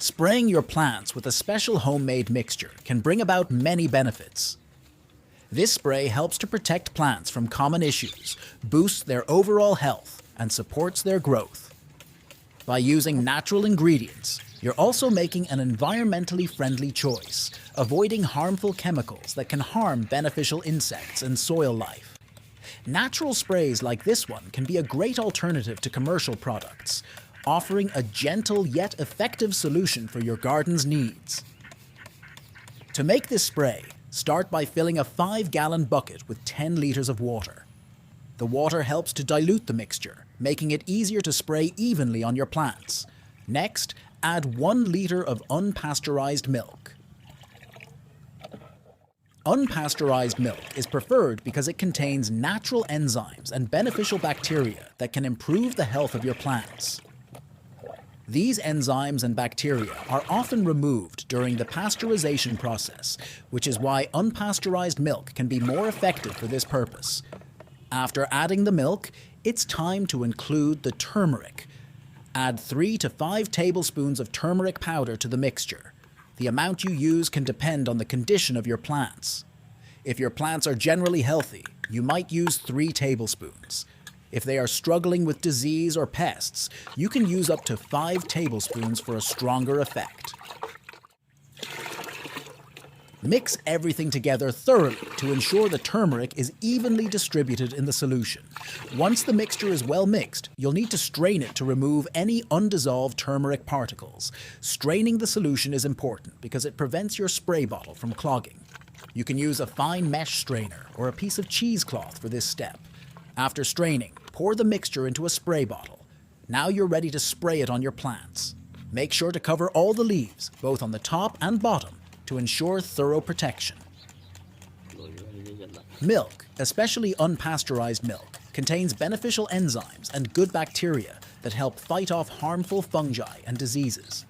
Spraying your plants with a special homemade mixture can bring about many benefits. This spray helps to protect plants from common issues, boosts their overall health, and supports their growth. By using natural ingredients, you're also making an environmentally friendly choice, avoiding harmful chemicals that can harm beneficial insects and soil life. Natural sprays like this one can be a great alternative to commercial products, offering a gentle yet effective solution for your garden's needs. To make this spray, start by filling a 5-gallon bucket with 10 liters of water. The water helps to dilute the mixture, making it easier to spray evenly on your plants. Next, add 1 liter of unpasteurized milk. Unpasteurized milk is preferred because it contains natural enzymes and beneficial bacteria that can improve the health of your plants. These enzymes and bacteria are often removed during the pasteurization process, which is why unpasteurized milk can be more effective for this purpose. After adding the milk, it's time to include the turmeric. Add 3 to 5 tablespoons of turmeric powder to the mixture. The amount you use can depend on the condition of your plants. If your plants are generally healthy, you might use 3 tablespoons. If they are struggling with disease or pests, you can use up to 5 tablespoons for a stronger effect. Mix everything together thoroughly to ensure the turmeric is evenly distributed in the solution. Once the mixture is well mixed, you'll need to strain it to remove any undissolved turmeric particles. Straining the solution is important because it prevents your spray bottle from clogging. You can use a fine mesh strainer or a piece of cheesecloth for this step. After straining, pour the mixture into a spray bottle. Now you're ready to spray it on your plants. Make sure to cover all the leaves, both on the top and bottom, to ensure thorough protection. Milk, especially unpasteurized milk, contains beneficial enzymes and good bacteria that help fight off harmful fungi and diseases.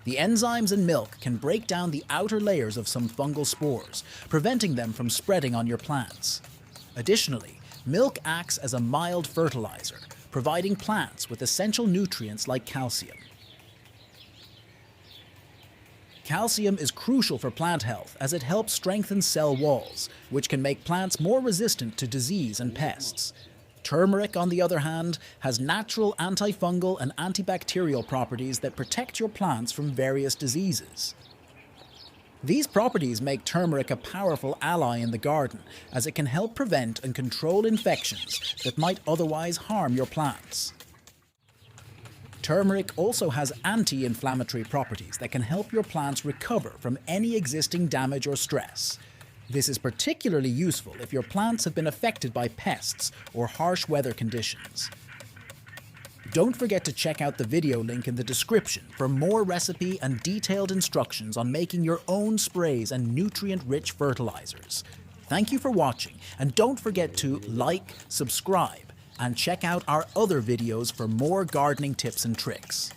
The enzymes in milk can break down the outer layers of some fungal spores, preventing them from spreading on your plants. Additionally, milk acts as a mild fertilizer, providing plants with essential nutrients like calcium. Calcium is crucial for plant health as it helps strengthen cell walls, which can make plants more resistant to disease and pests. Turmeric, on the other hand, has natural antifungal and antibacterial properties that protect your plants from various diseases. These properties make turmeric a powerful ally in the garden, as it can help prevent and control infections that might otherwise harm your plants. Turmeric also has anti-inflammatory properties that can help your plants recover from any existing damage or stress. This is particularly useful if your plants have been affected by pests or harsh weather conditions. Don't forget to check out the video link in the description for more recipe and detailed instructions on making your own sprays and nutrient-rich fertilizers. Thank you for watching, and don't forget to like, subscribe, and check out our other videos for more gardening tips and tricks.